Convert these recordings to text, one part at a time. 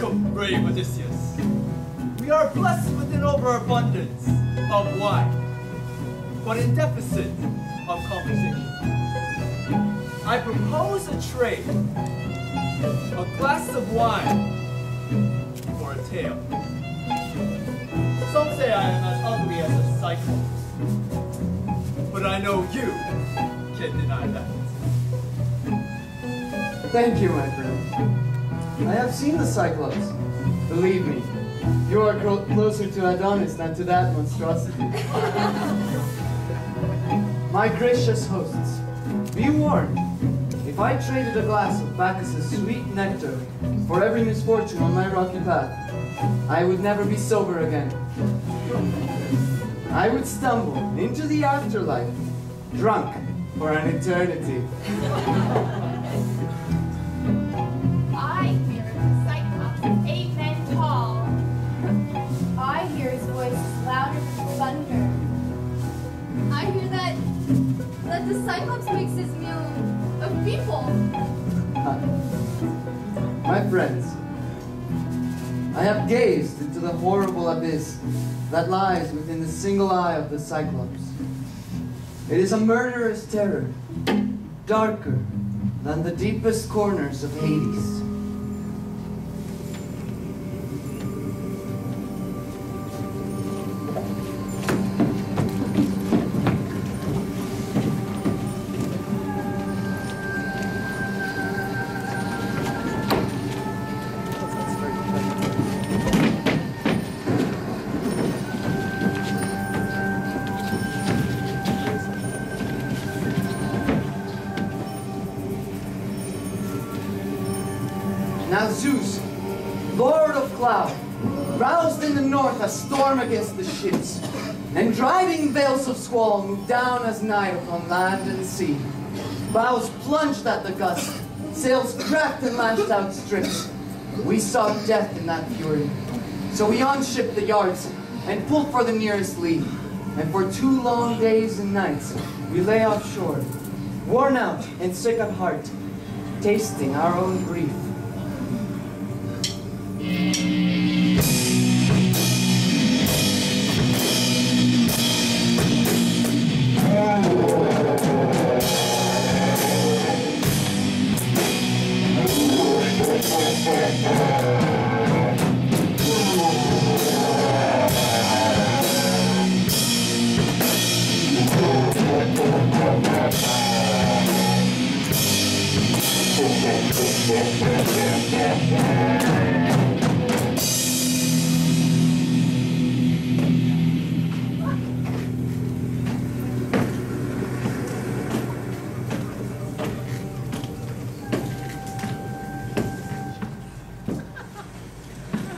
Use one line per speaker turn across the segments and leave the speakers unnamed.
Welcome, brave Odysseus. We are blessed with an overabundance of wine, but in deficit of conversation. I propose a trade, a glass of wine for a tale. Some say I am as ugly as a Cyclops, but I know you can't deny that.
Thank you, my friend. I have seen the Cyclops. Believe me, you are closer to Adonis than to that monstrosity. My gracious hosts, be warned. If I traded a glass of Bacchus's sweet nectar for every misfortune on my rocky path, I would never be sober again. I would stumble into the afterlife, drunk for an eternity.
I hear the Cyclops, 8 men tall. I hear his voice is louder than thunder. I hear that the Cyclops makes his meal of people.
My friends, I have gazed into the horrible abyss that lies within the single eye of the Cyclops. It is a murderous terror, darker than the deepest corners of Hades. Now Zeus, Lord of Cloud, roused in the north a storm against the ships, and driving veils of squall moved down as night upon land and sea. Bows plunged at the gust, sails cracked and lashed out strips. We saw death in that fury, so we unshipped the yards and pulled for the nearest lee. And for 2 long days and nights, we lay offshore, worn out and sick at heart, tasting our own grief.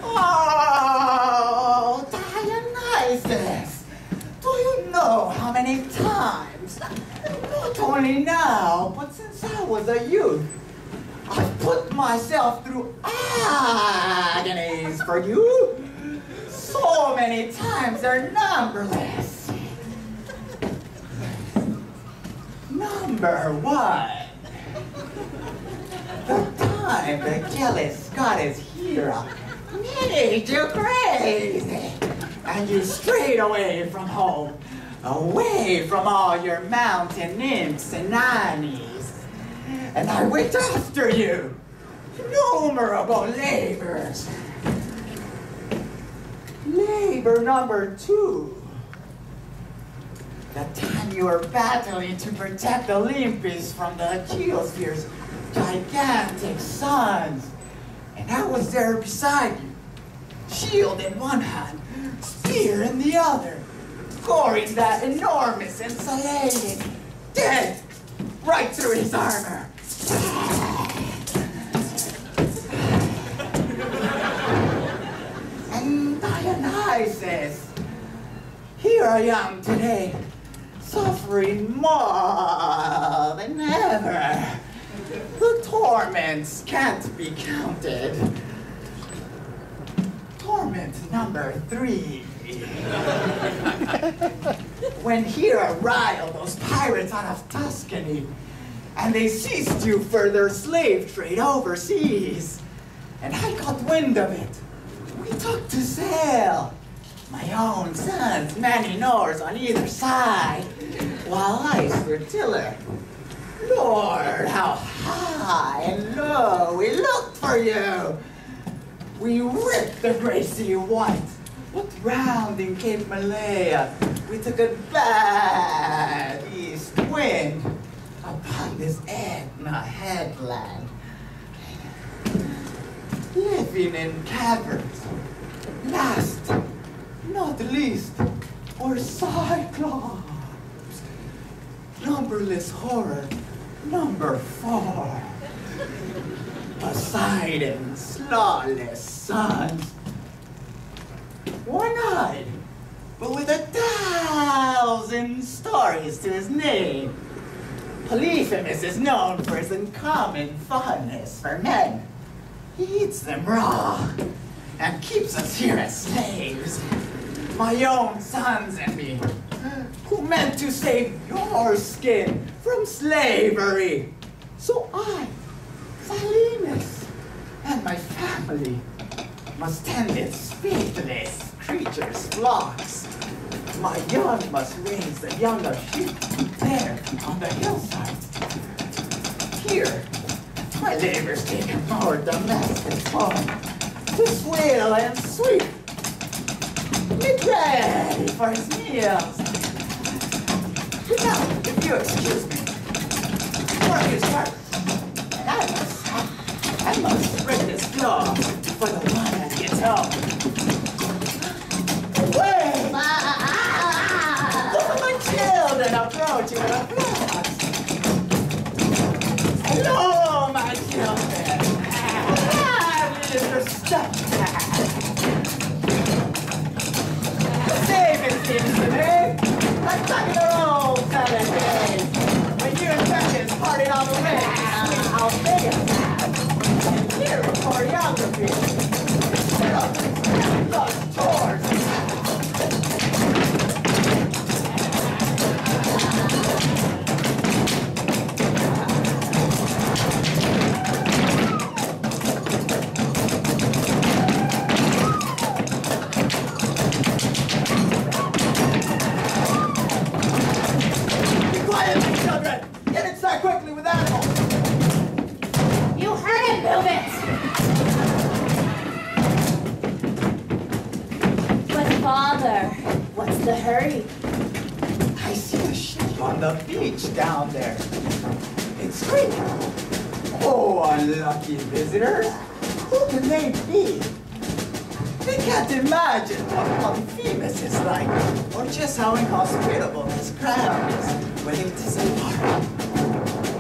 Oh, Dionysus! Do you know how many times, not only now, but since I was a youth, I've put myself through agonies for you? So many times they're numberless. Number 1. The time the jealous goddess Hera made you crazy, and you strayed away from home, away from all your mountain nymphs and nannies. And I went after you, innumerable labors. Labor number 2. The time you were battling to protect Olympus from the geosphere's gigantic suns. And I was there beside you, shield in one hand, spear in the other, goring that enormous insulating, dead right through his armor. And Dionysus, here I am today, suffering more than ever. The torments can't be counted. Torment number 3. When Hera riled those pirates out of Tuscany, and they seized you for their slave trade overseas, and I got wind of it. We took to sail. My own sons manning oars on either side, while I stood tiller. Lord, how high and low we looked for you. We ripped the gray sea white, but round in Cape Malaya we took a bad east wind upon this Etna headland. Living in caverns, last, not least, were Cyclops. Numberless horror, number 4. Poseidon's lawless sons. One-eyed, but with 1,000 stories to his name. Polyphemus is known for his uncommon fondness for men. He eats them raw and keeps us here as slaves. My own sons and me, who meant to save your skin from slavery. So I, Silenus, and my family must tend its faithless creatures' flocks. My young must raise the young of sheep there on the hillside. Here, my labors take a more domestic form to swill and sweep. Get ready for his meals. Now, if you excuse me, work is work, and I must break this floor for the one that gets home. Wait! Look at my children approaching with applause. Hello, my children. Mr. Stepdad. It seems to me, like back in the old 7 days, when you and Beckett partied on the way to sweet Albania. And here is choreography. Set up lost chores. Quickly with animals.
You heard him, move it. But father, what's the hurry?
I see a ship on the beach down there. It's great. Oh, unlucky visitors. Who can they be? They can't imagine what Polyphemus is like, or just how inhospitable his crown is when it is apart.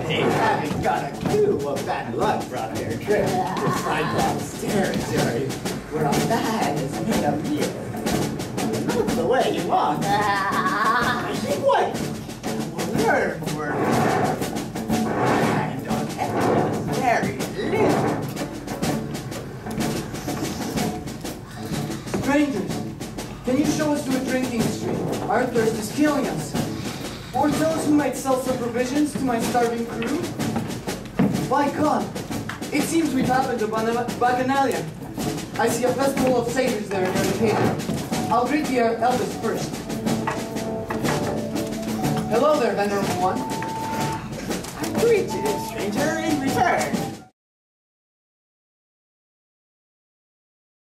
They haven't got a clue what bad luck brought their trip to Cyclops territory, where a man is made a meal. Look the way you want. Keep waiting, and we'll learn where and on Etna's very little.
Strangers, can you show us to a drinking stream? Our thirst is killing us. Or tell us who might sell some provisions to my starving crew? By God, it seems we've happened to Bacchanalia. I see a festival of satyrs there near the cave. I'll greet the eldest first. Hello there, venerable one.
I greet you, stranger, in return.